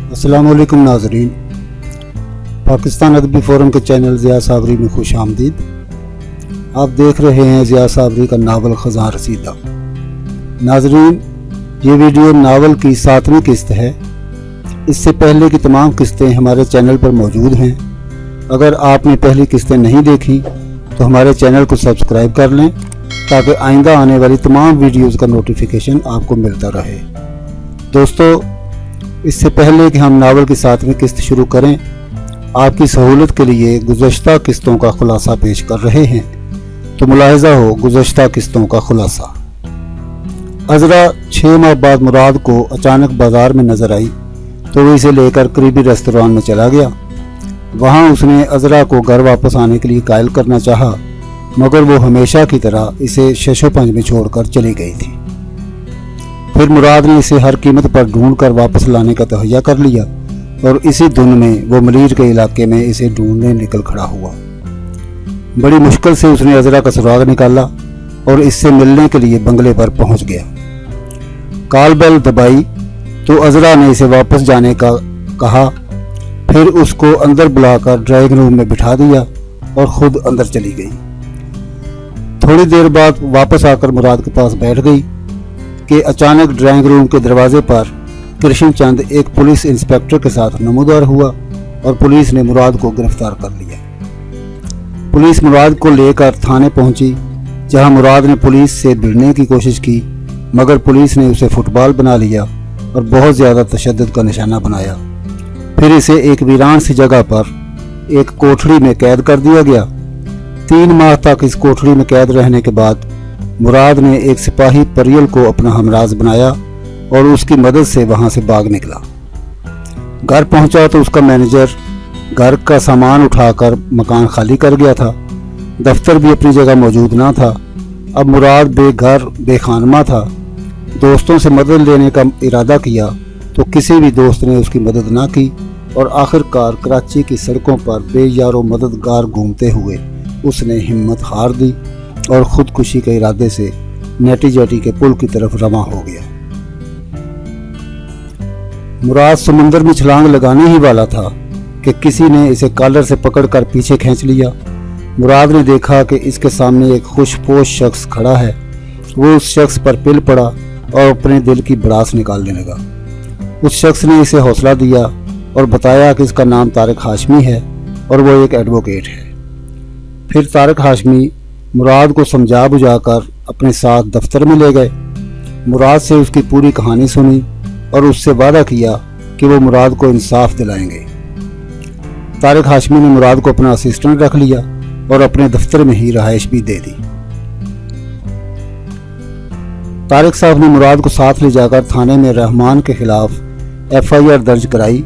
अस्सलाम वालेकुम नाज़रीन, पाकिस्तान अदबी फ़ोरम के चैनल ज़िया साबरी में खुश आमदीद। आप देख रहे हैं ज़िया साबरी का नावल ख़ज़ां रसीदा। नाज़रीन, ये वीडियो नावल की 7वीं किस्त है। इससे पहले की तमाम किस्तें हमारे चैनल पर मौजूद हैं। अगर आपने पहली किस्तें नहीं देखी तो हमारे चैनल को सब्सक्राइब कर लें ताकि आइंदा आने वाली तमाम वीडियोज़ का नोटिफिकेशन आपको मिलता रहे। दोस्तों, इससे पहले कि हम नावल की 7वीं किस्त शुरू करें, आपकी सहूलत के लिए गुज़श्ता किस्तों का खुलासा पेश कर रहे हैं। तो मुलाहिज़ा हो गुज़श्ता किस्तों का खुलासा। अज़रा 6 माह बाद मुराद को अचानक बाज़ार में नज़र आई तो वो इसे लेकर करीबी रेस्तरान में चला गया। वहाँ उसने अज़रा को घर वापस आने के लिए कायल करना चाहा, मगर वो हमेशा की तरह इसे शशो पंज में छोड़कर चली गई थी। फिर मुराद ने इसे हर कीमत पर ढूंढकर वापस लाने का तहैया कर लिया और इसी धुन में वो मलीर के इलाके में इसे ढूंढने निकल खड़ा हुआ। बड़ी मुश्किल से उसने अज़रा का सुराग निकाला और इससे मिलने के लिए बंगले पर पहुंच गया। कॉल बेल दबाई तो अज़रा ने इसे वापस जाने का कहा। फिर उसको अंदर बुलाकर ड्राइंग रूम में बिठा दिया और खुद अंदर चली गई। थोड़ी देर बाद वापस आकर मुराद के पास बैठ गई कि अचानक ड्राइंग रूम के दरवाजे पर कृष्ण चंद एक पुलिस इंस्पेक्टर के साथ नमूदार हुआ और पुलिस ने मुराद को गिरफ्तार कर लिया। पुलिस मुराद को लेकर थाने पहुंची, जहां मुराद ने पुलिस से भिड़ने की कोशिश की, मगर पुलिस ने उसे फुटबॉल बना लिया और बहुत ज़्यादा तशद्दुद का निशाना बनाया। फिर इसे एक वीरान सी जगह पर एक कोठरी में कैद कर दिया गया। 3 माह तक इस कोठरी में कैद रहने के बाद मुराद ने एक सिपाही परियल को अपना हमराज बनाया और उसकी मदद से वहां से भाग निकला। घर पहुंचा तो उसका मैनेजर घर का सामान उठाकर मकान खाली कर गया था। दफ्तर भी अपनी जगह मौजूद ना था। अब मुराद बेघर बेखानमा था। दोस्तों से मदद लेने का इरादा किया तो किसी भी दोस्त ने उसकी मदद ना की और आखिरकार कराची की सड़कों पर बेयारो मददगार घूमते हुए उसने हिम्मत हार दी और खुदकुशी के इरादे से नेटी जेटी के पुल की तरफ रवां हो गया। मुराद समुंदर में छलांग लगाने ही वाला था कि किसी ने इसे कॉलर से पकड़कर पीछे खींच लिया। मुराद ने देखा कि इसके सामने एक खुशपोश शख्स खड़ा है। वो उस शख्स पर पिल पड़ा और अपने दिल की भड़ास निकालने लगा। उस शख्स ने इसे हौसला दिया और बताया कि इसका नाम तारिक हाशमी है और वो एक एडवोकेट है। फिर तारिक हाशमी मुराद को समझा बुझाकर अपने साथ दफ्तर में ले गए। मुराद से उसकी पूरी कहानी सुनी और उससे वादा किया कि वो मुराद को इंसाफ दिलाएंगे। तारिक हाशमी ने मुराद को अपना असिस्टेंट रख लिया और अपने दफ्तर में ही रहाइश भी दे दी। तारिक साहब ने मुराद को साथ ले जाकर थाने में रहमान के खिलाफ FIR दर्ज कराई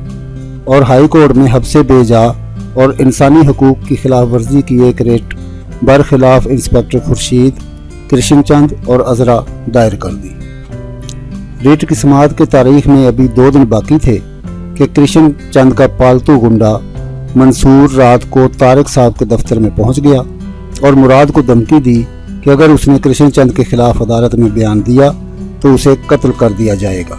और हाई कोर्ट में हब्से बेजा और इंसानी हकूक की खिलाफ वर्जी की एक रेट बरखिलाफ इंस्पेक्टर खुर्शीद, कृष्ण चंद और अज़रा दायर कर दी। रेट की समाअत की तारीख में अभी 2 दिन बाकी थे कि कृष्ण चंद का पालतू गुंडा मंसूर रात को तारिक साहब के दफ्तर में पहुंच गया और मुराद को धमकी दी कि अगर उसने कृष्ण चंद के खिलाफ अदालत में बयान दिया तो उसे कत्ल कर दिया जाएगा।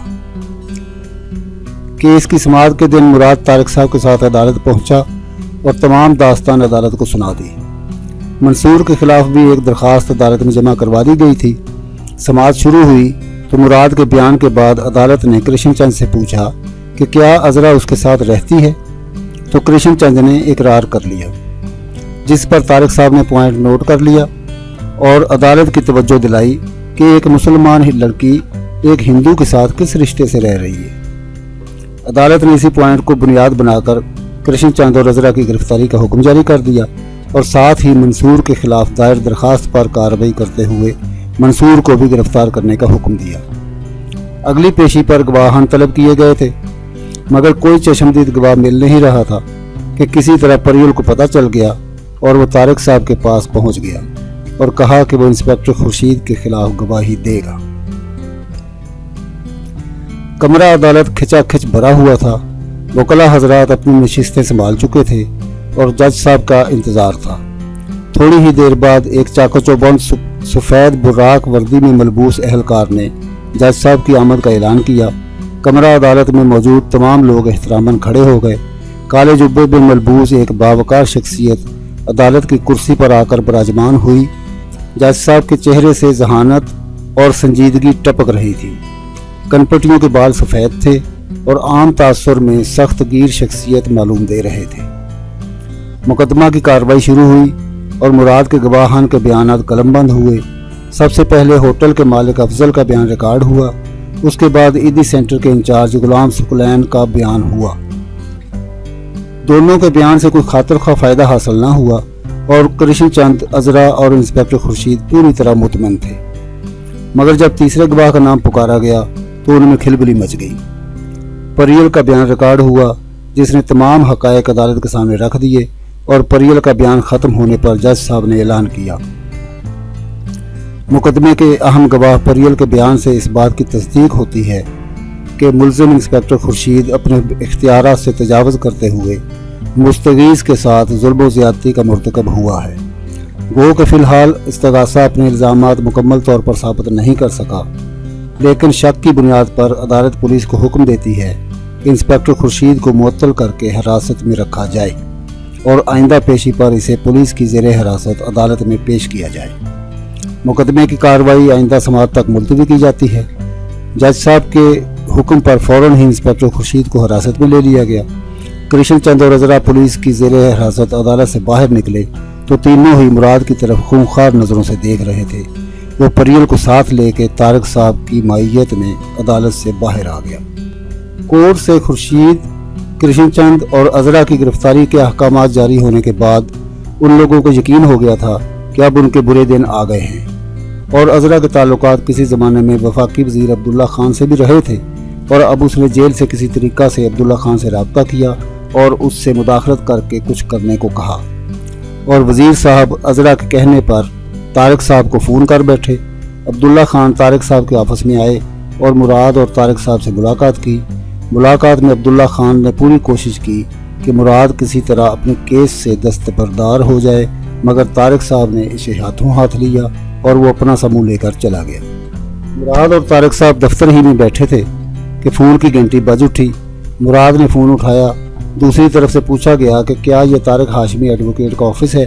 केस की समाअत के दिन मुराद तारिक साहब के साथ अदालत पहुंचा और तमाम दास्तान अदालत को सुना दी। मंसूर के खिलाफ भी एक दरखास्त अदालत में जमा करवा दी गई थी। समाअत शुरू हुई तो मुराद के बयान के बाद अदालत ने कृष्ण चंद से पूछा कि क्या अज़रा उसके साथ रहती है, तो कृष्ण चंद ने इकरार कर लिया, जिस पर तारिक साहब ने पॉइंट नोट कर लिया और अदालत की तवज्जो दिलाई कि एक मुसलमान लड़की एक हिंदू के साथ किस रिश्ते से रह रही है। अदालत ने इसी पॉइंट को बुनियाद बनाकर कृष्ण चंद और अज़रा की गिरफ्तारी का हुक्म जारी कर दिया और साथ ही मंसूर के खिलाफ दायर दरखास्त पर कार्रवाई करते हुए मंसूर को भी गिरफ्तार करने का हुक्म दिया। अगली पेशी पर गवाहान तलब किए गए थे, मगर कोई चश्मदीद गवाह मिल नहीं रहा था कि किसी तरह परियल को पता चल गया और वो तारिक साहब के पास पहुंच गया और कहा कि वो इंस्पेक्टर खुर्शीद के खिलाफ गवाही देगा। कमरा अदालत खिंचाखिंच भरा हुआ था। वकला हजरात अपनी नशिस्तें संभाल चुके थे और जज साहब का इंतज़ार था। थोड़ी ही देर बाद एक चाको-चौबंद सफ़ेद बुर्राक वर्दी में मलबूस एहलकार ने जज साहब की आमद का ऐलान किया। कमरा अदालत में मौजूद तमाम लोग एहतरामन खड़े हो गए। काले जुब्बे में मलबूस एक बावकार शख्सियत अदालत की कुर्सी पर आकर विराजमान हुई। जज साहब के चेहरे से जहानत और संजीदगी टपक रही थी। कनपटियों के बाल सफ़ेद थे और आम तासुर में सख्त गिर शख्सियत मालूम दे रहे थे। मुकदमा की कार्रवाई शुरू हुई और मुराद के गवाहान के बयानात कलमबंद हुए। सबसे पहले होटल के मालिक अफजल का बयान रिकॉर्ड हुआ। उसके बाद ईदी सेंटर के इंचार्ज गुलाम सुकलैन का बयान हुआ। दोनों के बयान से कोई खातिर खा फ़ायदा हासिल न हुआ और कृष्ण चंद, अजरा और इंस्पेक्टर खुर्शीद पूरी तरह मुतमईन थे। मगर जब तीसरे गवाह का नाम पुकारा गया तो उनमें खिलबिली मच गई। परियल का बयान रिकॉर्ड हुआ जिसने तमाम हक़ाइक़ अदालत के सामने रख दिए और परियल का बयान ख़त्म होने पर जज साहब ने ऐलान किया। मुकदमे के अहम गवाह परियल के बयान से इस बात की तस्दीक होती है कि मुल्ज़िम इंस्पेक्टर खुर्शीद अपने इख्तियारात से तजावुज़ करते हुए मुस्तगीज़ के साथ ज़ुल्म व ज़्यादती का मुर्तकब हुआ है। गो कि फ़िलहाल इस्तग़ासा अपने इल्ज़ामात मुकम्मल तौर पर साबित नहीं कर सका, लेकिन शक की बुनियाद पर अदालत पुलिस को हुक्म देती है कि इंस्पेक्टर खुर्शीद को मुअत्तल करके हिरासत में रखा जाए और आइंदा पेशी पर इसे पुलिस की ज़ेरे हिरासत अदालत में पेश किया जाए। मुकदमे की कार्रवाई आइंदा समाअत तक मुलतवी की जाती है। जज साहब के हुक्म पर फ़ौरन ही इंस्पेक्टर खुर्शीद को हिरासत में ले लिया गया। कृष्ण चंद और अजरा पुलिस की ज़ेरे हिरासत अदालत से बाहर निकले तो तीनों ही मुराद की तरफ खूंखार नज़रों से देख रहे थे। वो परियल को साथ लेके तारिक साहब की मायियत में अदालत से बाहर आ गया। कोर्ट से खुर्शीद, कृष्ण चंद और अजरा की गिरफ्तारी के अहकामात जारी होने के बाद उन लोगों को यकीन हो गया था कि अब उनके बुरे दिन आ गए हैं। और अजरा के ताल्लुकात किसी ज़माने में वफाकी वज़ीर अब्दुल्ला खान से भी रहे थे और अब उसने जेल से किसी तरीक़ा से अब्दुल्ला खान से रब्ता किया और उससे मुदाखलत करके कुछ करने को कहा। और वज़ीर साहब अजरा के कहने पर तारिक साहब को फ़ोन कर बैठे। अब्दुल्ला खान तारिक साहब के ऑफिस में आए और मुराद और तारिक साहब से मुलाकात की। मुलाकात में अब्दुल्ला खान ने पूरी कोशिश की कि मुराद किसी तरह अपने केस से दस्तबरदार हो जाए, मगर तारिक साहब ने इसे हाथों हाथ लिया और वो अपना समूह लेकर चला गया। मुराद और तारिक साहब दफ्तर ही में बैठे थे कि फ़ोन की घंटी बज उठी। मुराद ने फ़ोन उठाया। दूसरी तरफ से पूछा गया कि क्या यह तारिक हाशमी एडवोकेट का ऑफिस है।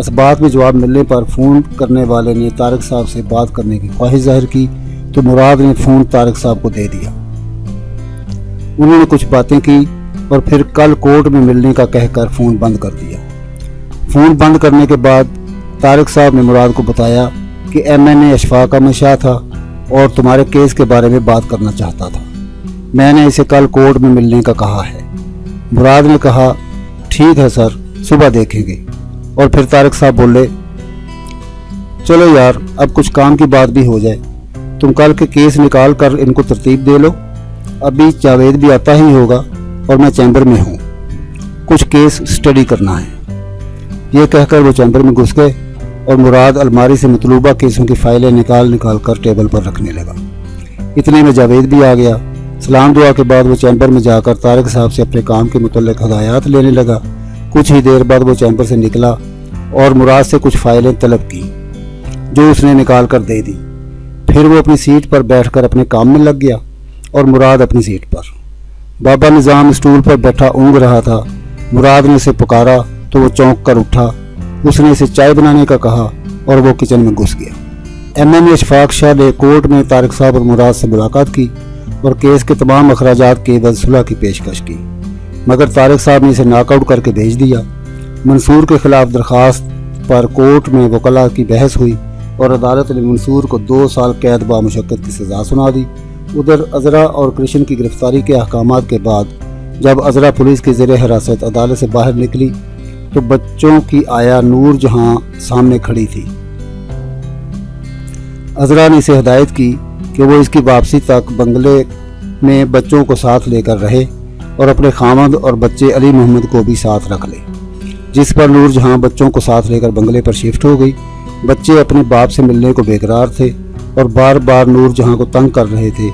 इस बात में जवाब मिलने पर फ़ोन करने वाले ने तारिक साहब से बात करने की ख्वाहिश जाहिर की तो मुराद ने फ़ोन तारिक साहब को दे दिया। उन्होंने कुछ बातें की और फिर कल कोर्ट में मिलने का कहकर फ़ोन बंद कर दिया। फ़ोन बंद करने के बाद तारिक साहब ने मुराद को बताया कि MNA अशफाक का मशा था और तुम्हारे केस के बारे में बात करना चाहता था। मैंने इसे कल कोर्ट में मिलने का कहा है। मुराद ने कहा ठीक है सर, सुबह देखेंगे। और फिर तारिक साहब बोले चलो यार, अब कुछ काम की बात भी हो जाए। तुम कल के केस निकाल कर इनको तरतीब दे लो। अभी जावेद भी आता ही होगा और मैं चैम्बर में हूँ, कुछ केस स्टडी करना है। ये कहकर वो चैम्बर में घुस गए और मुराद अलमारी से मतलूबा केसों की फाइलें निकाल कर टेबल पर रखने लगा। इतने में जावेद भी आ गया। सलाम दुआ के बाद वो चैम्बर में जाकर तारिक साहब से अपने काम के मुतल्लिक हदायत लेने लगा। कुछ ही देर बाद वो चैम्बर से निकला और मुराद से कुछ फाइलें तलब की जो उसने निकाल कर दे दी। फिर वो अपनी सीट पर बैठकर अपने काम में लग गया और मुराद अपनी सीट पर। बाबा निज़ाम स्टूल पर बैठा ऊँघ रहा था। मुराद ने उसे पुकारा तो वो चौंक कर उठा। उसने इसे चाय बनाने का कहा और वो किचन में घुस गया। MNA अशफाक शाह ने कोर्ट में तारिक साहब और मुराद से मुलाकात की और केस के तमाम अखराजात के एवज़ सुलह की पेशकश की, मगर तारिक साहब ने इसे नॉकआउट करके भेज दिया। मंसूर के खिलाफ दरख्वास्त पर कोर्ट में वकला की बहस हुई और अदालत ने मंसूर को 2 साल कैद बामुशक्कत की सज़ा सुना दी। उधर अजरा और कृष्ण की गिरफ्तारी के अहकामात के बाद जब अजरा पुलिस की ज़ेरे हिरासत अदालत से बाहर निकली तो बच्चों की आया नूर जहां सामने खड़ी थी। अजरा ने इसे हिदायत की कि वो इसकी वापसी तक बंगले में बच्चों को साथ लेकर रहे और अपने खामद और बच्चे अली मोहम्मद को भी साथ रख ले, जिस पर नूर जहां बच्चों को साथ लेकर बंगले पर शिफ्ट हो गई। बच्चे अपने बाप से मिलने को बेकरार थे और बार बार नूर जहां को तंग कर रहे थे।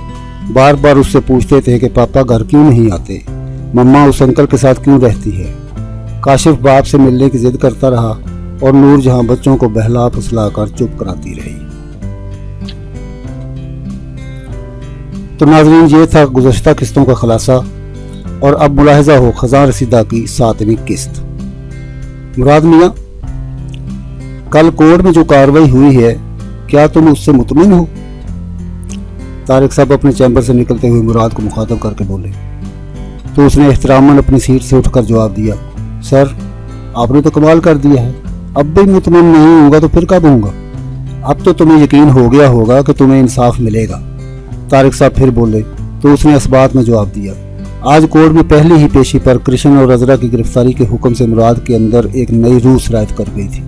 बार बार उससे पूछते थे कि पापा घर क्यों नहीं आते, मम्मा उस अंकल के साथ क्यों रहती है। काशिफ बाप से मिलने की जिद करता रहा और नूर जहां बच्चों को बहला फुसला कर चुप कराती रही। تو ناظرین یہ تھا گزشتہ قسطوں کا خلاصہ، اور اب ملاحظہ ہو خزاں رسیدہ کی 7ویں قسط۔ مراد میاں، کل کورٹ میں جو کارروائی ہوئی ہے کیا تم اس سے مطمئن ہو؟ طارق صاحب اپنے چیمبر سے نکلتے ہوئے مراد کو مخاطب کر کے بولے، تو اس نے احتراماً اپنی سیٹ سے اٹھ کر جواب دیا، سر آپ نے تو کمال کر دیا ہے، اب بھی مطمئن نہیں ہوں گا تو پھر کب ہوں گا؟ اب تو تمہیں یقین ہو گیا ہوگا کہ تمہیں انصاف ملے گا۔ طارق صاحب پھر بولے تو اس نے اس بات میں جواب دیا، آج کورٹ میں پہلی ہی پیشی پر کرشن اور عذرا کی گرفتاری کے حکم سے مراد کے اندر ایک نئی روح سرایت کر گئی تھی،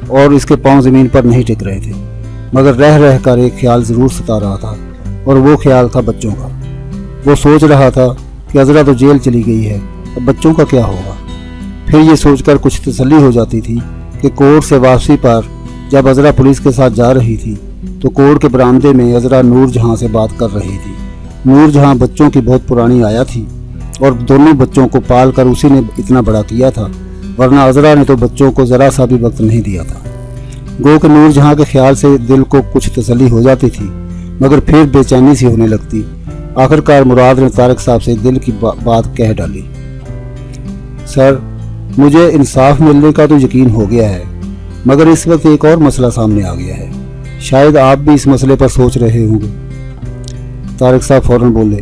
اور اس کے پاؤں زمین پر نہیں ٹک رہے تھے، مگر رہ کر ایک خیال ضرور ستا رہا تھا، اور وہ خیال تھا بچوں کا۔ وہ سوچ رہا تھا کہ عذرا تو جیل چلی گئی ہے، اب بچوں کا کیا ہوگا؟ پھر یہ سوچ کر کچھ تسلی ہو جاتی تھی کہ کورٹ سے واپسی پر جب عذرا پولیس کے ساتھ جا رہی تھی تو کورٹ کے برآمدے میں عذرا نور جہاں سے بات کر رہی تھی۔ نور جہاں بچوں کی بہت پرانی آیا تھی، اور دونوں بچوں کو پال کر اسی نے اتنا بڑا کیا تھا، ورنہ عذرا نے تو بچوں کو ذرا سا بھی وقت نہیں دیا تھا۔ گو کہ نور جہاں کے خیال سے دل کو کچھ تسلی ہو جاتی تھی، مگر پھر بے چینی سی ہونے لگتی۔ آخرکار مراد نے طارق صاحب سے دل کی بات کہہ ڈالی، سر مجھے انصاف ملنے کا تو یقین ہو گیا ہے، مگر اس وقت ایک اور مسئلہ سامنے آ گیا ہے، شاید آپ بھی اس مسئلے پر سوچ رہے ہوں گے۔ طارق صاحب فوراً بولے،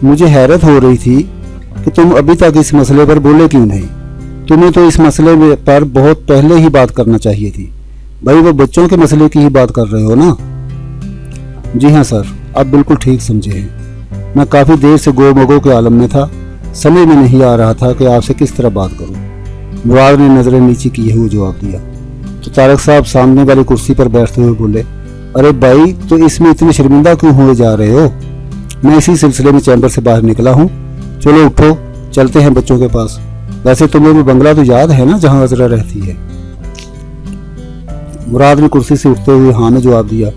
مجھے حیرت ہو رہی تھی کہ تم ابھی تک اس مسئلے پر بولے کیوں نہیں؟ تمہیں تو اس مسئلے پر بہت پہلے ہی بات کرنا چاہیے تھی۔ بھائی وہ بچوں کے مسئلے کی ہی بات کر رہے ہو نا؟ جی ہاں سر، آپ بالکل ٹھیک سمجھے ہیں، میں کافی دیر سے گو مگو کے عالم میں تھا، سمجھ میں نہیں آ رہا تھا کہ آپ سے کس طرح بات کروں۔ مراد نے نظریں نیچی کیے ہوئے جواب دیا، تو طارق صاحب سامنے والی کرسی پر بیٹھتے ہوئے بولے، ارے بھائی تو اس میں اتنے شرمندہ کیوں ہوئے جا رہے ہو؟ میں اسی سلسلے میں چیمبر سے باہر نکلا ہوں، چلو اٹھو چلتے ہیں بچوں کے پاس، ویسے تمہیں وہ بنگلہ تو یاد ہے نا جہاں عذرا رہتی ہے؟ مراد نے کرسی سے اٹھتے ہوئے ہاں میں جواب دیا،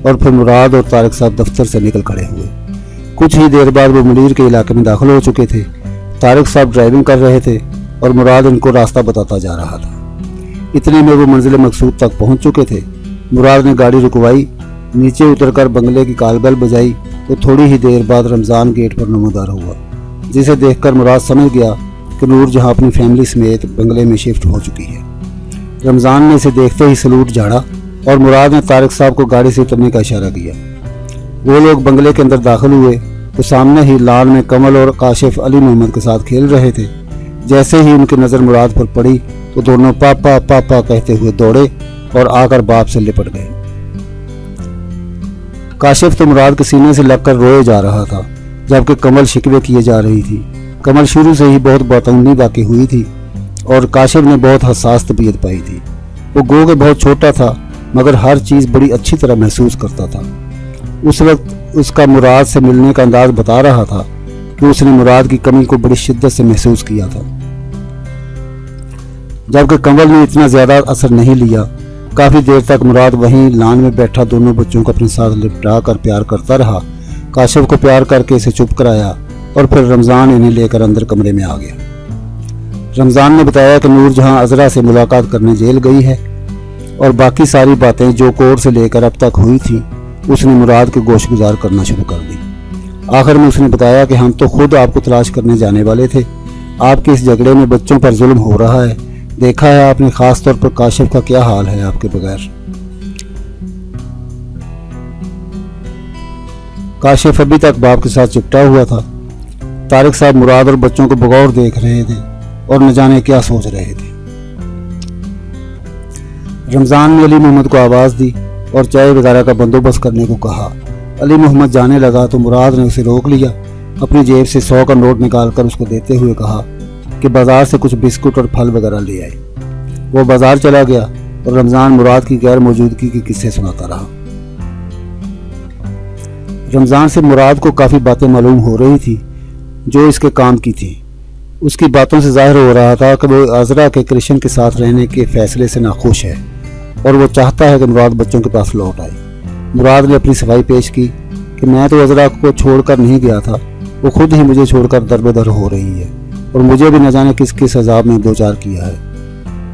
اور پھر مراد اور طارق صاحب دفتر سے نکل کھڑے ہوئے۔ کچھ ہی دیر بعد وہ منیر کے علاقے میں داخل ہو چکے تھے۔ طارق صاحب ڈرائیونگ کر رہے تھے اور مراد ان کو راستہ بتاتا جا رہا تھا۔ اتنے میں وہ منزل مقصود تک پہنچ چکے تھے۔ مراد نے گاڑی رکوائی، نیچے اتر کر بنگلے کی کال بیل بجائی تو تھوڑی ہی دیر بعد رمضان گیٹ پر نمودار ہوا، جسے دیکھ کر مراد سمجھ گیا کہ نور جہاں اپنی فیملی سمیت بنگلے میں شفٹ ہو چکی ہے۔ رمضان نے اسے دیکھتے ہی سلوٹ جھاڑا اور مراد نے طارق صاحب کو گاڑی سے اترنے کا اشارہ کیا۔ وہ لوگ بنگلے کے اندر داخل ہوئے تو سامنے ہی لان میں کمل اور کاشف علی محمد کے ساتھ کھیل رہے تھے۔ جیسے ہی ان کی نظر مراد پر پڑی تو دونوں پاپا پاپا کہتے ہوئے دوڑے اور آ کر باپ سے لپٹ گئے۔ کاشف تو مراد کے سینے سے لگ کر روئے جا رہا تھا، جبکہ کمل شکوے کیے جا رہی تھی۔ کمل شروع سے ہی بہت باطنی واقع ہوئی تھی اور کاشف نے بہت حساس طبیعت پائی تھی۔ وہ گو کہ بہت چھوٹا تھا، مگر ہر چیز بڑی اچھی طرح محسوس کرتا تھا۔ اس وقت اس کا مراد سے ملنے کا انداز بتا رہا تھا کہ اس نے مراد کی کمی کو بڑی شدت سے محسوس کیا تھا، جبکہ کمل نے اتنا زیادہ اثر نہیں لیا۔ کافی دیر تک مراد وہیں لان میں بیٹھا دونوں بچوں کو اپنے ساتھ لپٹا کر پیار کرتا رہا۔ کاشف کو پیار کر کے اسے چپ کرایا اور پھر رمضان انہیں لے کر اندر کمرے میں آ گیا۔ رمضان نے بتایا کہ نور جہاں عذرا سے ملاقات کرنے جیل گئی ہے، اور باقی ساری باتیں جو کورٹ سے لے کر اب تک ہوئی تھی اس نے مراد کے گوش گزار کرنا شروع کر دی۔ آخر میں اس نے بتایا کہ ہم تو خود آپ کو تلاش کرنے جانے والے تھے، آپ کے اس جھگڑے میں بچوں پر ظلم ہو رہا ہے، دیکھا ہے آپ نے خاص طور پر کاشف کا کیا حال ہے آپ کے بغیر۔ کاشف ابھی تک باپ کے ساتھ چپٹا ہوا تھا۔ طارق صاحب مراد اور بچوں کو بغور دیکھ رہے تھے اور نہ جانے کیا سوچ رہے تھے۔ رمضان نے علی محمد کو آواز دی اور چائے وغیرہ کا بندوبست کرنے کو کہا۔ علی محمد جانے لگا تو مراد نے اسے روک لیا، اپنی جیب سے 100 کا نوٹ نکال کر اس کو دیتے ہوئے کہا کہ بازار سے کچھ بسکٹ اور پھل وغیرہ لے آئے۔ وہ بازار چلا گیا اور رمضان مراد کی غیر موجودگی کے قصے سناتا رہا۔ رمضان سے مراد کو کافی باتیں معلوم ہو رہی تھی جو اس کے کام کی تھی۔ اس کی باتوں سے ظاہر ہو رہا تھا کہ وہ عذرا کے کرشن کے ساتھ رہنے کے فیصلے سے ناخوش ہے اور وہ چاہتا ہے کہ مراد بچوں کے پاس لوٹ آئے۔ مراد نے اپنی صفائی پیش کی کہ میں تو عذرا کو چھوڑ کر نہیں گیا تھا، وہ خود ہی مجھے چھوڑ کر دربدر ہو رہی ہے اور مجھے بھی نہ جانے کس کس عذاب میں دوچار کیا ہے۔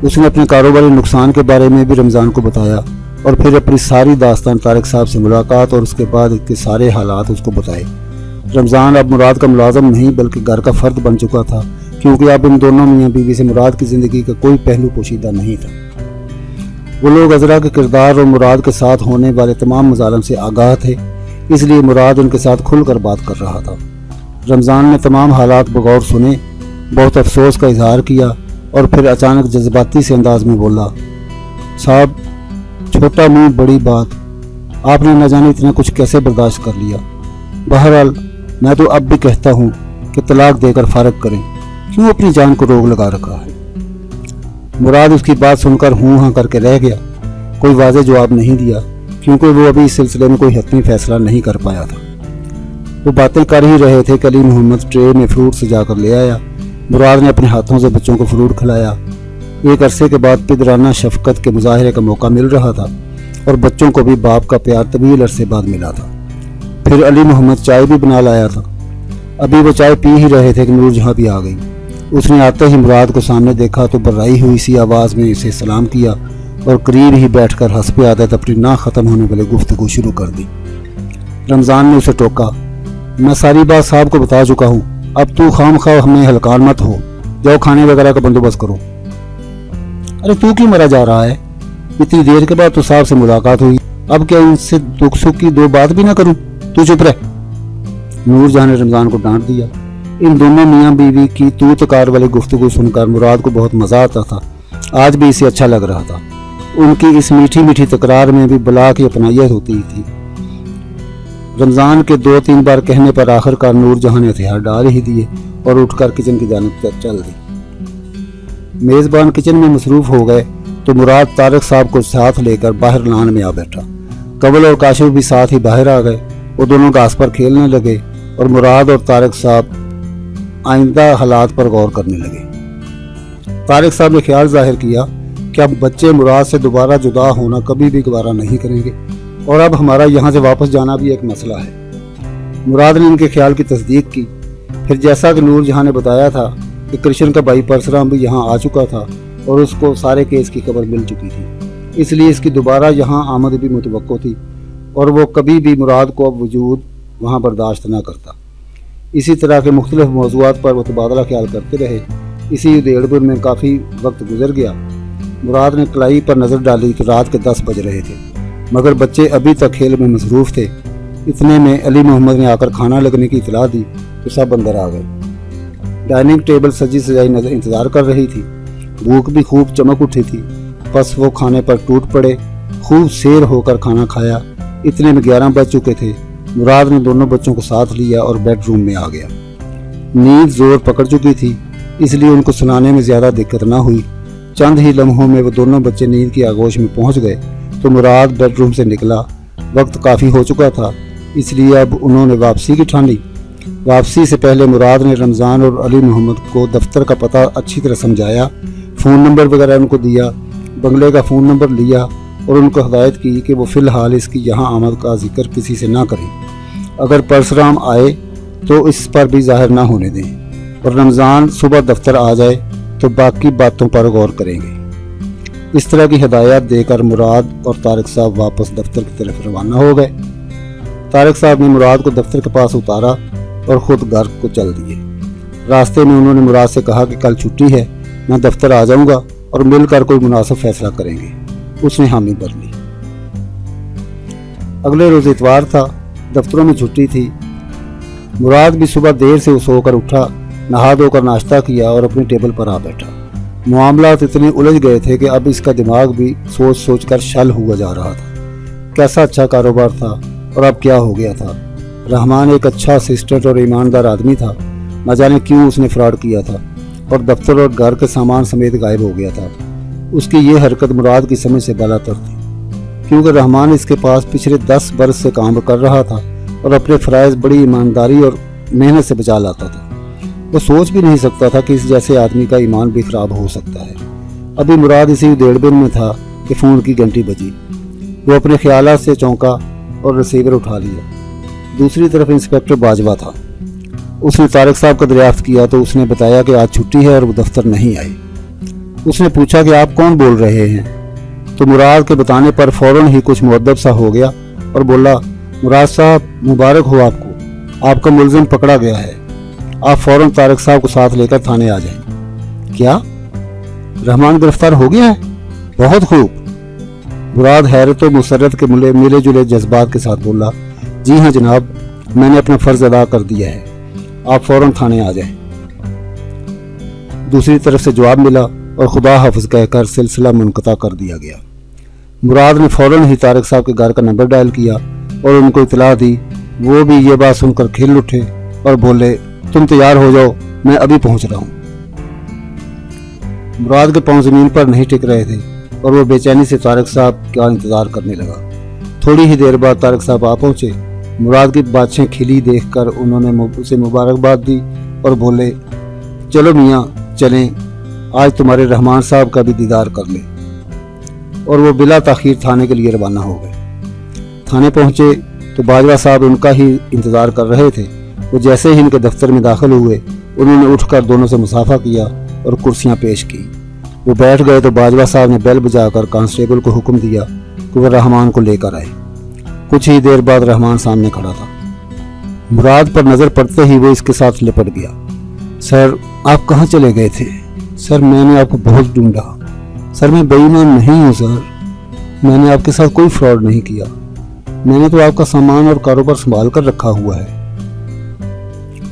اس نے اپنے کاروباری نقصان کے بارے میں بھی رمضان کو بتایا اور پھر اپنی ساری داستان طارق صاحب سے ملاقات اور اس کے بعد کے سارے حالات اس کو بتائے۔ رمضان اب مراد کا ملازم نہیں بلکہ گھر کا فرد بن چکا تھا، کیونکہ اب ان دونوں میاں بیوی سے مراد کی زندگی کا کوئی پہلو پوشیدہ نہیں تھا۔ وہ لوگ عذرا کے کردار اور مراد کے ساتھ ہونے والے تمام مظالم سے آگاہ تھے، اس لیے مراد ان کے ساتھ کھل کر بات کر رہا تھا۔ رمضان نے تمام حالات بغور سنے، بہت افسوس کا اظہار کیا اور پھر اچانک جذباتی سے انداز میں بولا، صاحب چھوٹا منہ بڑی بات، آپ نے نہ جانے اتنا کچھ کیسے برداشت کر لیا۔ بہرحال میں تو اب بھی کہتا ہوں کہ طلاق دے کر فارغ کریں، کیوں اپنی جان کو روک لگا رکھا ہے۔ مراد اس کی بات سن کر ہوں ہاں کر کے رہ گیا، کوئی واضح جواب نہیں دیا، کیونکہ وہ ابھی اس سلسلے میں کوئی حتمی فیصلہ نہیں کر پایا تھا۔ وہ باتیں کر ہی رہے تھے کہ علی محمد ٹرے میں فروٹ سجا کر لے آیا۔ مراد نے اپنے ہاتھوں سے بچوں کو فروٹ کھلایا۔ ایک عرصے کے بعد پدرانہ شفقت کے مظاہرے کا موقع مل رہا تھا اور بچوں کو بھی باپ کا پیار طویل عرصے بعد ملا تھا۔ پھر علی محمد چائے بھی بنا لایا تھا۔ ابھی وہ چائے پی ہی رہے تھے کہ نور جہاں بھی آ گئی۔ اس نے آتے ہی مراد کو سامنے دیکھا تو بررائی ہوئی سی آواز میں اسے سلام کیا اور قریب ہی بیٹھ کر حسب عادت اپنی نہ ختم ہونے والے گفتگو شروع کر دی۔ رمضان نے اسے ٹوکا، میں ساری بات صاحب کو بتا چکا ہوں، اب تو خام خواہ ہمیں ہلکان مت ہو، جاؤ کھانے وغیرہ کا بندوبست کرو۔ ارے تو کیوں مرا جا رہا ہے؟ اتنی دیر کے بعد تو صاحب سے ملاقات ہوئی، اب کیا ان سے دکھ سکھ کی دو بات بھی نہ کروں؟ تو چپ رہ۔ نور جہاں نے رمضان کو ڈانٹ دیا۔ ان دونوں میاں بیوی کی تو تکار والی گفتگو سن کر مراد کو بہت مزہ آتا تھا، آج بھی اسے اچھا لگ رہا تھا۔ ان کی اس میٹھی میٹھی تکرار میں بھی بلا کی اپنائیت ہوتی تھی۔ رمضان کے 2-3 بار کہنے پر آخر کار نور جہاں نے ہتھیار ڈال ہی دیے اور اٹھ کر کچن کی جانب چل دی۔ میزبان کچن میں مصروف ہو گئے تو مراد طارق صاحب کو ساتھ لے کر باہر لان میں آ بیٹھا۔ قبل اور کاشف بھی ساتھ ہی باہر آ گئے۔ وہ دونوں گھاس پر کھیلنے لگے اور مراد اور طارق صاحب آئندہ حالات پر غور کرنے لگے۔ طارق صاحب نے خیال ظاہر کیا کہ اب بچے مراد سے دوبارہ جدا ہونا کبھی بھی گوارا نہیں کریں گے اور اب ہمارا یہاں سے واپس جانا بھی ایک مسئلہ ہے۔ مراد نے ان کے خیال کی تصدیق کی۔ پھر جیسا کہ نور جہاں نے بتایا تھا کہ کرشن کا بھائی پرسرام بھی یہاں آ چکا تھا اور اس کو سارے کیس کی خبر مل چکی تھی، اس لیے اس کی دوبارہ یہاں آمد بھی متوقع تھی اور وہ کبھی بھی مراد کو اب وجود وہاں برداشت نہ کرتا۔ اسی طرح کے مختلف موضوعات پر وہ تبادلہ خیال کرتے رہے۔ اسی ادھیڑ بن میں کافی وقت گزر گیا۔ مراد نے کلائی پر نظر ڈالی تو رات کے 10 بج رہے تھے، مگر بچے ابھی تک کھیل میں مصروف تھے۔ اتنے میں علی محمد نے آ کر کھانا لگنے کی اطلاع دی تو سب اندر آ گئے۔ ڈائننگ ٹیبل سجی سجائی نظر انتظار کر رہی تھی، بھوک بھی خوب چمک اٹھی تھی، بس وہ کھانے پر ٹوٹ پڑے، خوب سیر ہو کر کھانا کھایا۔ اتنے میں 11 بج چکے تھے۔ مراد نے دونوں بچوں کو ساتھ لیا اور بیڈ روم میں آ گیا۔ نیند زور پکڑ چکی تھی، اس لیے ان کو سنانے میں زیادہ دقت نہ ہوئی۔ چند ہی لمحوں میں وہ دونوں بچے نیند کی آغوش میں پہنچ گئے تو مراد بیڈ روم سے نکلا۔ وقت کافی ہو چکا تھا، اس لیے اب انہوں نے واپسی کی ٹھانی۔ واپسی سے پہلے مراد نے رمضان اور علی محمد کو دفتر کا پتہ اچھی طرح سمجھایا، فون نمبر وغیرہ ان کو دیا، بنگلے کا فون نمبر لیا اور ان کو ہدایت کی کہ وہ فی الحال اس کی یہاں آمد کا ذکر کسی سے نہ کریں۔ اگر پرسرام آئے تو اس پر بھی ظاہر نہ ہونے دیں اور رمضان صبح دفتر آ جائے تو باقی باتوں پر غور کریں گے۔ اس طرح کی ہدایات دے کر مراد اور طارق صاحب واپس دفتر کی طرف روانہ ہو گئے۔ طارق صاحب نے مراد کو دفتر کے پاس اتارا اور خود گھر کو چل دیے۔ راستے میں انہوں نے مراد سے کہا کہ کل چھٹی ہے، میں دفتر آ جاؤں گا اور مل کر کوئی مناسب فیصلہ کریں گے۔ اس نے حامی بھر لی۔ اگلے روز اتوار تھا، دفتروں میں چھٹی تھی۔ مراد بھی صبح دیر سے سو کر اٹھا، نہا دھو کر ناشتہ کیا اور اپنی ٹیبل پر آ بیٹھا۔ معاملات اتنے الجھ گئے تھے کہ اب اس کا دماغ بھی سوچ سوچ کر شل ہوا جا رہا تھا۔ کیسا اچھا کاروبار تھا اور اب کیا ہو گیا تھا۔ رحمان ایک اچھا اسسٹنٹ اور ایماندار آدمی تھا، نہ جانے کیوں اس نے فراڈ کیا تھا اور دفتر اور گھر کے سامان سمیت غائب ہو گیا تھا۔ اس کی یہ حرکت مراد کی سمجھ سے بالاتر تھی، کیونکہ رحمان اس کے پاس پچھلے 10 برس سے کام کر رہا تھا اور اپنے فرائض بڑی ایمانداری اور محنت سے بچا لاتا تھا۔ وہ سوچ بھی نہیں سکتا تھا کہ اس جیسے آدمی کا ایمان بھی خراب ہو سکتا ہے۔ ابھی مراد اسی دیڑبن میں تھا کہ فون کی گھنٹی بجی۔ وہ اپنے خیالات سے چونکا اور ریسیور اٹھا لیا۔ دوسری طرف انسپکٹر باجوہ تھا۔ اس نے طارق صاحب کا دریافت کیا تو اس نے بتایا کہ آج چھٹی ہے اور وہ دفتر نہیں آئے۔ اس نے پوچھا کہ آپ کون بول رہے ہیں؟ तो मुराद के बताने पर फौरन ही कुछ मुअद्दब सा हो गया और बोला, मुराद साहब मुबारक हो आपको, आपका मुलजिम पकड़ा गया है, आप फौरन तारिक साहब को साथ लेकर थाने आ जाएं। क्या, रहमान गिरफ्तार हो गया है? बहुत खूब। मुराद हैरत व मुसर्रत के मिले जुले जज्बात के साथ बोला, जी हाँ जनाब, मैंने अपना फर्ज अदा कर दिया है, आप फौरन थाने आ जाएं। दूसरी तरफ से जवाब मिला और खुदा हाफिज कहकर सिलसिला मुनक़ता कर दिया गया। मुराद ने फौरन ही तारिक साहब के घर का नंबर डायल किया और उनको इतला दी। वो भी ये बात सुनकर खिल उठे और बोले, तुम तैयार हो जाओ, मैं अभी पहुंच रहा हूं। मुराद के पांव जमीन पर नहीं टिक रहे थे और वो बेचैनी से तारिक साहब का इंतजार करने लगा। थोड़ी ही देर बाद तारिक साहब आ पहुंचे। मुराद की बातें खिली देखकर उन्होंने उसे मुबारकबाद दी और बोले, चलो मियाँ चलें, आज तुम्हारे रहमान साहब का भी दीदार कर लें। और वो बिला ताखीर थाने के लिए रवाना हो गए। थाने पहुंचे तो बाजवा साहब उनका ही इंतजार कर रहे थे। वो जैसे ही इनके दफ्तर में दाखिल हुए, उन्होंने उठकर दोनों से मुसाफा किया और कुर्सियां पेश की। वो बैठ गए तो बाजवा साहब ने बेल बजाकर कांस्टेबल को हुक्म दिया कि वह रहमान को लेकर आए। कुछ ही देर बाद रहमान सामने खड़ा था। मुराद पर नजर पड़ते ही वो इसके साथ लिपट गया। सर, आप कहाँ चले गए थे? सर, मैंने आपको बहुत ढूंढा। सर, मैं बेईमान नहीं हूँ सर, मैंने आपके साथ कोई फ्रॉड नहीं किया, मैंने तो आपका सामान और कारोबार संभाल कर रखा हुआ है।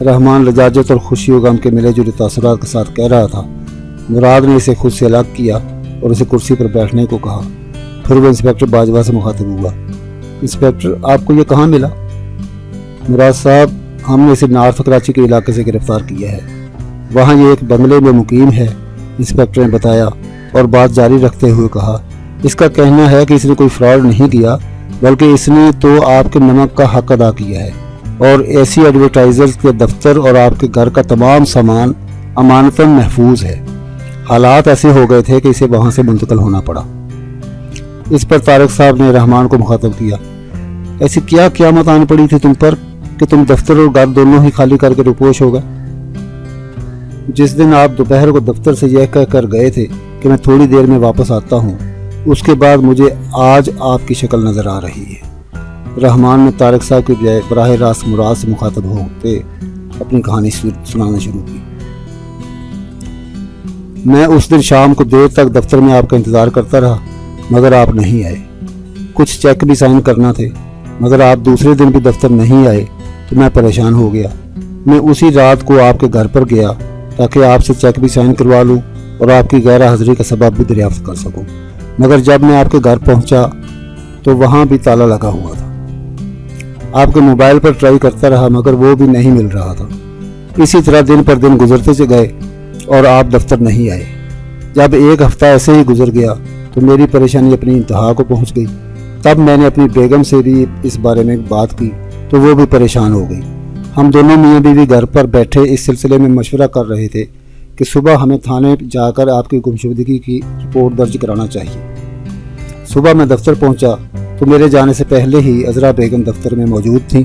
रहमान लजाजत और खुशी और गम के मिले जुले तासुरात के साथ कह रहा था। मुराद ने इसे खुद से अलग किया और उसे कुर्सी पर बैठने को कहा। फिर वो इंस्पेक्टर बाजवा से मुखातिब हुआ, इंस्पेक्टर, आपको ये कहाँ मिला? मुराद साहब, हमने इसे नॉर्थ कराची के इलाके से गिरफ्तार किया है, वहाँ ये एक बंगले में मुकीम है, इंस्पेक्टर ने बताया और बात जारी रखते हुए कहा, इसका कहना है कि इसने कोई फ्रॉड नहीं किया, बल्कि इसने तो आपके नमक का हक अदा किया है और ऐसी एडवर्टाइजर्स के दफ्तर और आपके घर का तमाम सामान अमानतन महफूज है। हालात ऐसे हो गए थे कि इसे वहाँ से मुंतकिल होना पड़ा। इस पर तारिक साहब ने रहमान को मुखातब किया, ऐसी क्या क़यामत आन पड़ी थी तुम पर कि तुम दफ्तर और घर दोनों ही खाली करके रुपोश हो गए? जिस दिन आप दोपहर को दफ्तर से यह कह कर गए थे कि मैं थोड़ी देर में वापस आता हूँ, उसके बाद मुझे आज आपकी शक्ल नजर आ रही है। रहमान ने तारिक साहब के बजाय बराह रास्त मुराद से मुखातब होते अपनी कहानी सुनाना शुरू की। मैं उस दिन शाम को देर तक दफ्तर में आपका इंतजार करता रहा, मगर आप नहीं आए। कुछ चेक भी साइन करना थे, मगर आप दूसरे दिन भी दफ्तर नहीं आए तो मैं परेशान हो गया। मैं उसी रात को आपके घर पर गया ताकि आपसे चेक भी साइन करवा लूं और आपकी गैर हाजिरी का सबब भी दरियाफ्त कर सकूं, मगर जब मैं आपके घर पहुंचा तो वहां भी ताला लगा हुआ था। आपके मोबाइल पर ट्राई करता रहा, मगर वो भी नहीं मिल रहा था। इसी तरह दिन पर दिन गुजरते गए और आप दफ्तर नहीं आए। जब एक हफ्ता ऐसे ही गुजर गया तो मेरी परेशानी अपनी इंतहा को पहुंच गई। तब मैंने अपनी बेगम से भी इस बारे में बात की तो वो भी परेशान हो गई। हम दोनों मियाँ बीवी घर पर बैठे इस सिलसिले में मशवरा कर रहे थे कि सुबह हमें थाने जाकर आपकी गुमशुदगी की रिपोर्ट दर्ज कराना चाहिए। सुबह मैं दफ्तर पहुंचा तो मेरे जाने से पहले ही अजरा बेगम दफ्तर में मौजूद थी।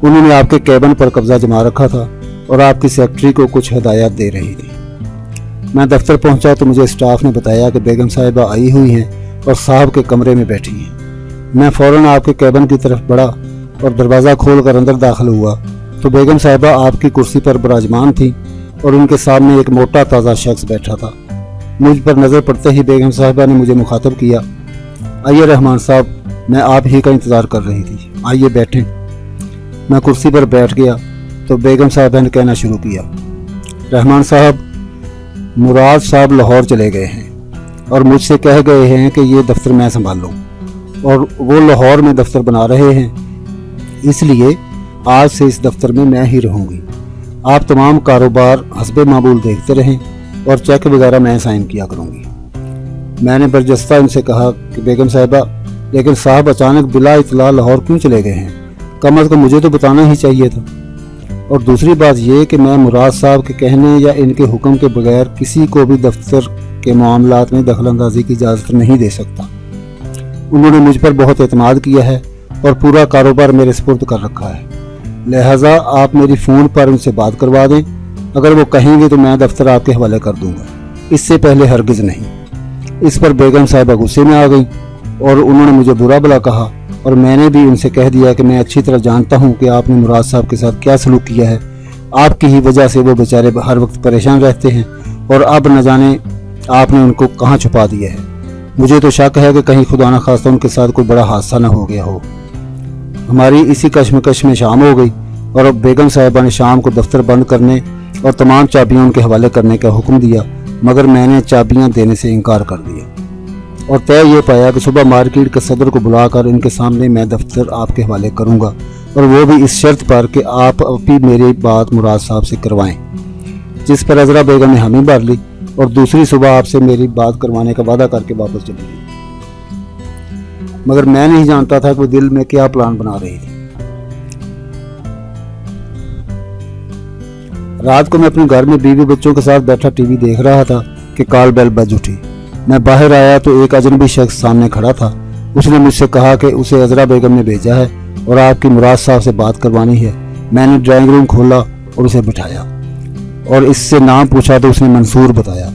उन्होंने आपके कैबिन पर कब्जा जमा रखा था और आपकी सेक्रेटरी को कुछ हिदायत दे रही थी। मैं दफ्तर पहुंचा तो मुझे स्टाफ ने बताया कि बेगम साहिबा आई हुई हैं और साहब के कमरे में बैठी हैं। मैं फ़ौरन आपके कैबिन की तरफ बढ़ा और दरवाज़ा खोलकर अंदर दाखिल हुआ तो बेगम साहिबा आपकी कुर्सी पर विराजमान थी और उनके सामने एक मोटा ताज़ा शख्स बैठा था। मुझ पर नज़र पड़ते ही बेगम साहिबा ने मुझे मुखातब किया, आइए रहमान साहब, मैं आप ही का इंतज़ार कर रही थी, आइए बैठें। मैं कुर्सी पर बैठ गया तो बेगम साहिबा ने कहना शुरू किया, रहमान साहब, मुराद साहब लाहौर चले गए हैं और मुझसे कह गए हैं कि ये दफ्तर मैं संभालूं और वो लाहौर में दफ्तर बना रहे हैं, इसलिए आज से इस दफ्तर में मैं ही रहूंगी। आप तमाम कारोबार हस्बे मामूल देखते रहें और चेक वगैरह मैं साइन किया करूंगी। मैंने बरजस्ता इनसे कहा कि बेगम साहिबा, लेकिन साहब अचानक बिला इतला लाहौर क्यों चले गए हैं? कम अज़ कम मुझे तो बताना ही चाहिए था। और दूसरी बात यह कि मैं मुराद साहब के कहने या इनके हुक्म के बगैर किसी को भी दफ्तर के मामलात में दखल अंदाजी की इजाज़त नहीं दे सकता। उन्होंने मुझ पर बहुत एतमाद किया है और पूरा कारोबार मेरे सुपुर्द कर रखा है, लिहाजा आप मेरी फ़ोन पर उनसे बात करवा दें। अगर वो कहेंगे तो मैं दफ्तर आपके हवाले कर दूंगा, इससे पहले हरगिज़ नहीं। इस पर बेगम साहिबा गुस्से में आ गई और उन्होंने मुझे बुरा भला कहा और मैंने भी उनसे कह दिया कि मैं अच्छी तरह जानता हूं कि आपने मुराद साहब के साथ क्या सलूक किया है। आपकी ही वजह से वो बेचारे हर वक्त परेशान रहते हैं और अब न जाने आपने उनको कहाँ छुपा दिया है। मुझे तो शक है कि कहीं खुदा न खास्ता उनके साथ कोई बड़ा हादसा न हो गया हो। हमारी इसी कश्मकश में शाम हो गई और अब बेगम साहिबा ने शाम को दफ्तर बंद करने और तमाम चाबियां उनके हवाले करने का हुक्म दिया, मगर मैंने चाबियां देने से इनकार कर दिया और तय ये पाया कि सुबह मार्केट के सदर को बुलाकर इनके सामने मैं दफ्तर आपके हवाले करूंगा और वो भी इस शर्त पर कि आप अभी मेरी बात मुराद साहब से करवाएं। जिस पर अजरा बेगम ने हामी भर ली और दूसरी सुबह आपसे मेरी बात करवाने का वादा करके वापस चली गई। मगर मैं नहीं जानता था कि वो दिल में क्या प्लान बना रही थी। रात को मैं अपने घर में बीवी बच्चों के साथ बैठा टीवी देख रहा था कि कॉल बेल बज उठी। मैं बाहर आया तो एक अजनबी शख्स सामने खड़ा था। उसने मुझसे कहा कि उसे अजरा बेगम ने भेजा है और आपकी मुराद साहब से बात करवानी है। मैंने ड्राइंग रूम खोला और उसे बिठाया और इससे नाम पूछा तो उसने मंसूर बताया।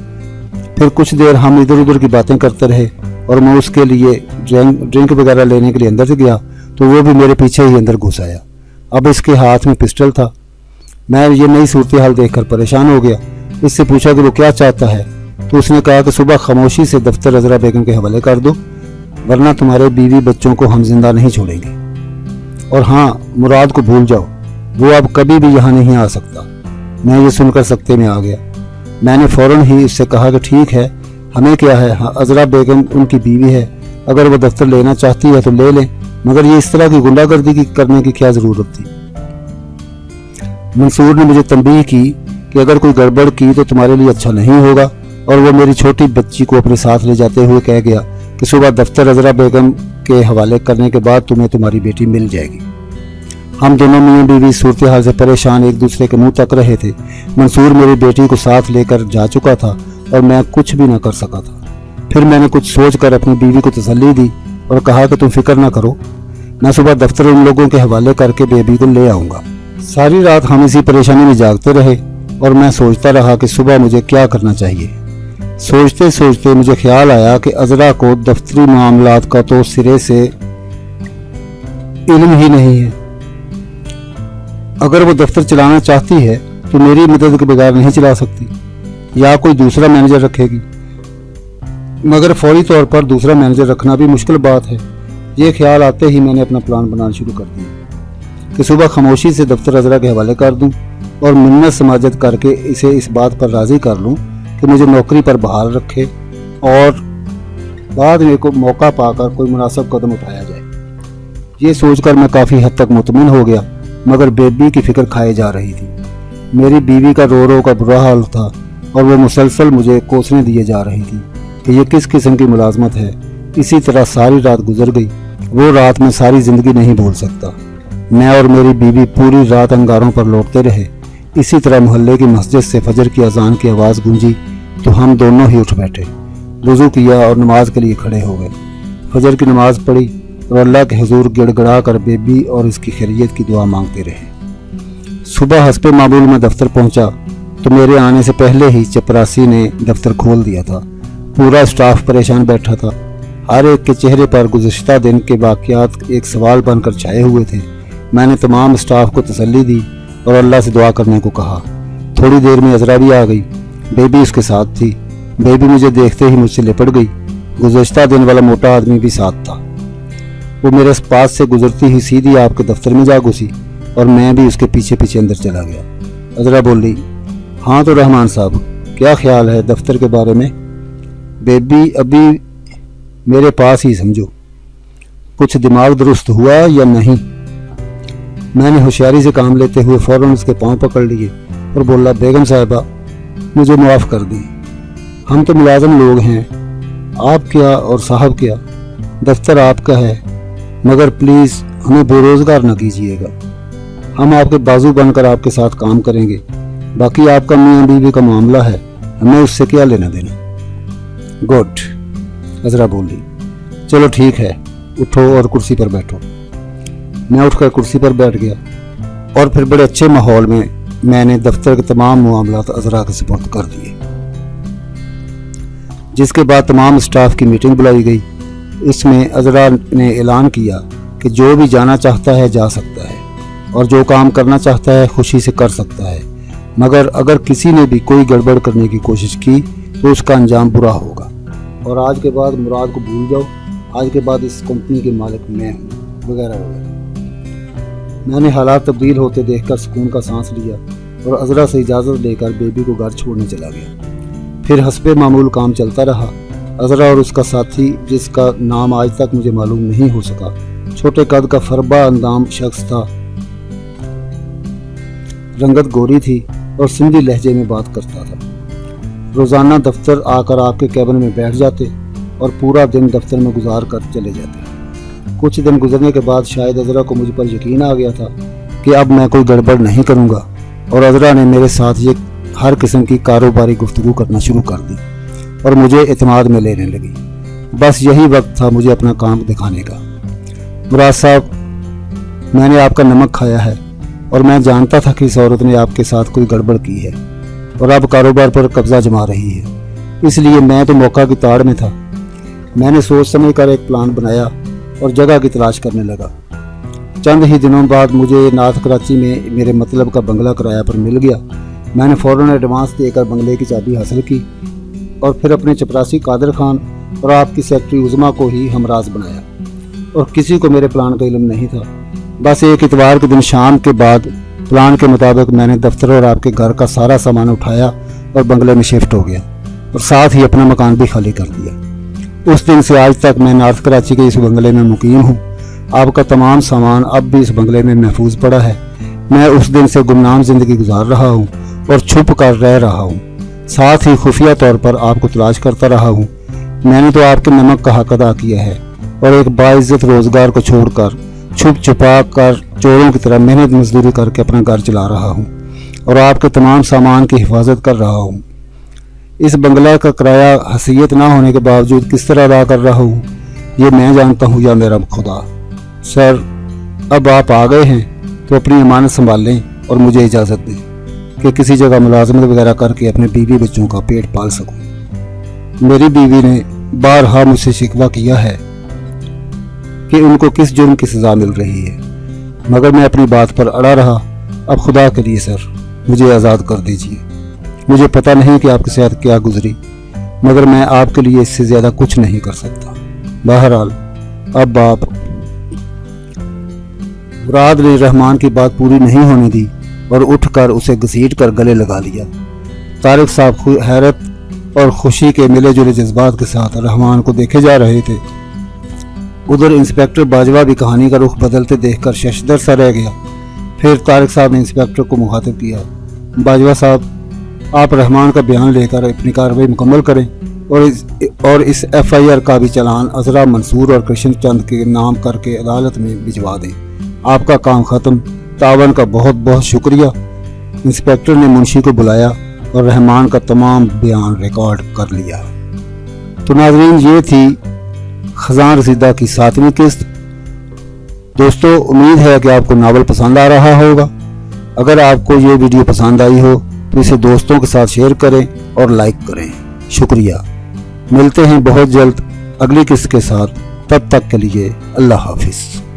फिर कुछ देर हम इधर उधर की बातें करते रहे और मैं उसके लिए ड्रिंक वगैरह लेने के लिए अंदर से गया तो वो भी मेरे पीछे ही अंदर घुस आया। अब इसके हाथ में पिस्टल था। मैं ये नई सूरत हाल देखकर परेशान हो गया। इससे पूछा कि वो क्या चाहता है तो उसने कहा कि सुबह खामोशी से दफ्तर अजरा बेगम के हवाले कर दो, वरना तुम्हारे बीवी बच्चों को हम जिंदा नहीं छोड़ेंगे। और हाँ, मुराद को भूल जाओ, वो अब कभी भी यहाँ नहीं आ सकता। मैं ये सुनकर सख्ते में आ गया। मैंने फौरन ही उससे कहा कि ठीक है, हमें क्या है, हाँ, अजरा बेगम उनकी बीवी है, अगर वो दफ्तर लेना चाहती है तो ले लें, मगर ये इस तरह की गुंडागर्दी करने की क्या जरूरत थी। मंसूर ने मुझे तंबीह की कि अगर कोई गड़बड़ की तो तुम्हारे लिए अच्छा नहीं होगा और वो मेरी छोटी बच्ची को अपने साथ ले जाते हुए कह गया कि सुबह दफ्तर अजरा बेगम के हवाले करने के बाद तुम्हें तुम्हारी बेटी मिल जाएगी। हम दोनों मियां बीवी सूरत हाल से परेशान एक दूसरे के मुंह तक रहे थे। मंसूर मेरी बेटी को साथ लेकर जा चुका था और मैं कुछ भी न कर सका था। फिर मैंने कुछ सोचकर अपनी बीवी को तसल्ली दी और कहा कि तुम फिक्र न करो, मैं सुबह दफ्तर उन लोगों के हवाले करके बेबी को ले आऊँगा। सारी रात हम इसी परेशानी में जागते रहे और मैं सोचता रहा कि सुबह मुझे क्या करना चाहिए। सोचते सोचते मुझे ख्याल आया कि अजरा को दफ्तरी मामलात का तो सिरे से इल्म ही नहीं है। अगर वो दफ्तर चलाना चाहती है तो मेरी मदद के बगैर नहीं चला सकती, या कोई दूसरा मैनेजर रखेगी, मगर फौरी तौर पर दूसरा मैनेजर रखना भी मुश्किल बात है। ये ख्याल आते ही मैंने अपना प्लान बनाना शुरू कर दिया कि सुबह खामोशी से दफ्तर अजरा के हवाले कर दूं और मिन्नत समाजत करके इसे इस बात पर राज़ी कर लूं कि मुझे नौकरी पर बहाल रखे और बाद में को मौका पाकर कोई मुनासिब कदम उठाया जाए। ये सोचकर मैं काफ़ी हद तक मुतमिन हो गया, मगर बेबी की फिक्र खाए जा रही थी। मेरी बीवी का रो रो का बुरा हाल था और वो मुसलसल मुझे कोसने दिए जा रही थी कि ये किस किस्म की मुलाजमत है। इसी तरह सारी रात गुजर गई। वो रात मैं सारी ज़िंदगी नहीं भूल सकता। मैं और मेरी बीवी पूरी रात अंगारों पर लौटते रहे। इसी तरह मोहल्ले की मस्जिद से फजर की अजान की आवाज़ गूंजी तो हम दोनों ही उठ बैठे, वुज़ू किया और नमाज के लिए खड़े हो गए। फजर की नमाज पढ़ी और अल्लाह के हुजूर गिड़गड़ा कर बेबी और इसकी खैरियत की दुआ मांगते रहे। सुबह हस्बे मामूल में दफ्तर पहुंचा तो मेरे आने से पहले ही चपरासी ने दफ्तर खोल दिया था। पूरा स्टाफ परेशान बैठा था। हर एक के चेहरे पर गुज़िश्ता दिन के वाक़यात एक सवाल बनकर छाए हुए थे। मैंने तमाम स्टाफ को तसल्ली दी और अल्लाह से दुआ करने को कहा। थोड़ी देर में अजरा भी आ गई। बेबी उसके साथ थी। बेबी मुझे देखते ही मुझसे लिपट गई। गुज़िश्ता दिन वाला मोटा आदमी भी साथ था। वो मेरे पास से गुजरती ही सीधी आपके दफ्तर में जा घुसी और मैं भी उसके पीछे पीछे अंदर चला गया। अजरा बोली, हाँ तो रहमान साहब, क्या ख्याल है दफ्तर के बारे में? बेबी, अभी मेरे पास ही समझो, कुछ दिमाग दुरुस्त हुआ या नहीं? मैंने होशियारी से काम लेते हुए फौरन उसके पांव पकड़ लिए और बोला, बेगम साहिबा, मुझे माफ़ कर दी। हम तो मुलाजम लोग हैं, आप क्या और साहब क्या, दफ्तर आपका है, मगर प्लीज़ हमें बेरोज़गार न कीजिएगा। हम आपके बाजू बनकर आपके साथ काम करेंगे। बाकी आपका मियाँ बीवी का मामला है, हमें उससे क्या लेना देना। गुड, अजरा बोली, चलो ठीक है, उठो और कुर्सी पर बैठो। मैं उठकर कुर्सी पर बैठ गया और फिर बड़े अच्छे माहौल में मैंने दफ्तर के तमाम मामलात अजरा के सुपुर्द कर दिए। जिसके बाद तमाम स्टाफ की मीटिंग बुलाई गई। इसमें अजरा ने ऐलान किया कि जो भी जाना चाहता है जा सकता है और जो काम करना चाहता है खुशी से कर सकता है, मगर अगर किसी ने भी कोई गड़बड़ करने की कोशिश की तो उसका अंजाम बुरा होगा। और आज के बाद मुराद को भूल जाओ, आज के बाद इस कंपनी के मालिक मैं हूँ, वगैरह वगैरह। मैंने हालात तब्दील होते देखकर सुकून का सांस लिया और अजरा से इजाज़त लेकर बेबी को घर छोड़ने चला गया। फिर हस्बे मामूल काम चलता रहा। अजरा और उसका साथी, जिसका नाम आज तक मुझे मालूम नहीं हो सका, छोटे कद का फरबा अंदाम शख्स था। रंगत गोरी थी और सिंधी लहजे में बात करता था। रोज़ाना दफ्तर आकर आपके कैबिन में बैठ जाते और पूरा दिन दफ्तर में गुजार कर चले जाते। कुछ दिन गुजरने के बाद शायद अजरा को मुझ पर यकीन आ गया था कि अब मैं कोई गड़बड़ नहीं करूँगा, और अजरा ने मेरे साथ ये हर किस्म की कारोबारी गुफ्तगू करना शुरू कर दी और मुझे एतमाद में लेने लगी। बस यही वक्त था मुझे अपना काम दिखाने का। मुराद साहब, मैंने आपका नमक खाया है और मैं जानता था कि इस औरत ने आपके साथ कोई गड़बड़ की है और अब कारोबार पर कब्जा जमा रही है, इसलिए मैं तो मौका की ताड़ में था। मैंने सोच समझ कर एक प्लान बनाया और जगह की तलाश करने लगा। चंद ही दिनों बाद मुझे नार्थ कराची में मेरे मतलब का बंगला किराया पर मिल गया। मैंने फ़ौरन एडवांस देकर बंगले की चाबी हासिल की और फिर अपने चपरासी कादर खान और आपकी सेक्रेटरी उज़मा को ही हमराज बनाया, और किसी को मेरे प्लान का इल्म नहीं था। बस एक इतवार के दिन शाम के बाद प्लान के मुताबिक मैंने दफ्तर और आपके घर का सारा सामान उठाया और बंगले में शिफ्ट हो गया और साथ ही अपना मकान भी खाली कर दिया। उस दिन से आज तक मैं नार्थ कराची के इस बंगले में मुकीम हूँ। आपका तमाम सामान अब भी इस बंगले में महफूज पड़ा है। मैं उस दिन से गुमनाम जिंदगी गुजार रहा हूँ और छुप कर रह रहा हूँ, साथ ही खुफिया तौर पर आपको तलाश करता रहा हूँ। मैंने तो आपके नमक का हक अदा किया है और एक बाइज्जत रोजगार को छोड़कर छुप छुपा कर चोरों की तरह मेहनत मजदूरी करके अपना घर चला रहा हूँ और आपके तमाम सामान की हिफाजत कर रहा हूँ। इस बंगला का किराया हैसियत ना होने के बावजूद किस तरह अदा कर रहा हूँ, ये मैं जानता हूँ या मेरा खुदा। सर, अब आप आ गए हैं तो अपनी अमानत संभाल लें और मुझे इजाज़त दें कि किसी जगह मुलाजमत वगैरह करके अपने बीवी बच्चों का पेट पाल सकूं। मेरी बीवी ने बारहा मुझसे शिकवा किया है कि उनको किस जुर्म की सज़ा मिल रही है, मगर मैं अपनी बात पर अड़ा रहा। अब खुदा के लिए सर, मुझे आज़ाद कर दीजिए। मुझे पता नहीं कि आपके साथ क्या गुजरी, मगर मैं आपके लिए इससे ज़्यादा कुछ नहीं कर सकता। बहरहाल अब आप। मुराद ने रहमान की बात पूरी नहीं होने दी और उठकर उसे घसीट कर गले लगा लिया। तारिक साहब हैरत और खुशी के मिले जुले जज्बात के साथ रहमान को देखे जा रहे थे। उधर इंस्पेक्टर बाजवा भी कहानी का रुख बदलते देखकर शशदर सा रह गया। फिर तारिक साहब ने इंस्पेक्टर को मुखातिब किया, बाजवा साहब, आप रहमान का बयान लेकर अपनी कार्रवाई मुकम्मल करें और इस FIR का भी चालान अजरा, मंसूर और कृष्ण चंद के नाम करके अदालत में भिजवा दें। आपका काम ख़त्म। तावन का बहुत बहुत शुक्रिया। इंस्पेक्टर ने मुंशी को बुलाया और रहमान का तमाम बयान रिकॉर्ड कर लिया। तो नाज़रीन, ये थी खजान रसीदा की 7वीं किस्त। दोस्तों, उम्मीद है कि आपको नावल पसंद आ रहा होगा। अगर आपको ये वीडियो पसंद आई हो तो इसे दोस्तों के साथ शेयर करें और लाइक करें। शुक्रिया। मिलते हैं बहुत जल्द अगली किस्त के साथ। तब तक के लिए अल्लाह हाफिज़।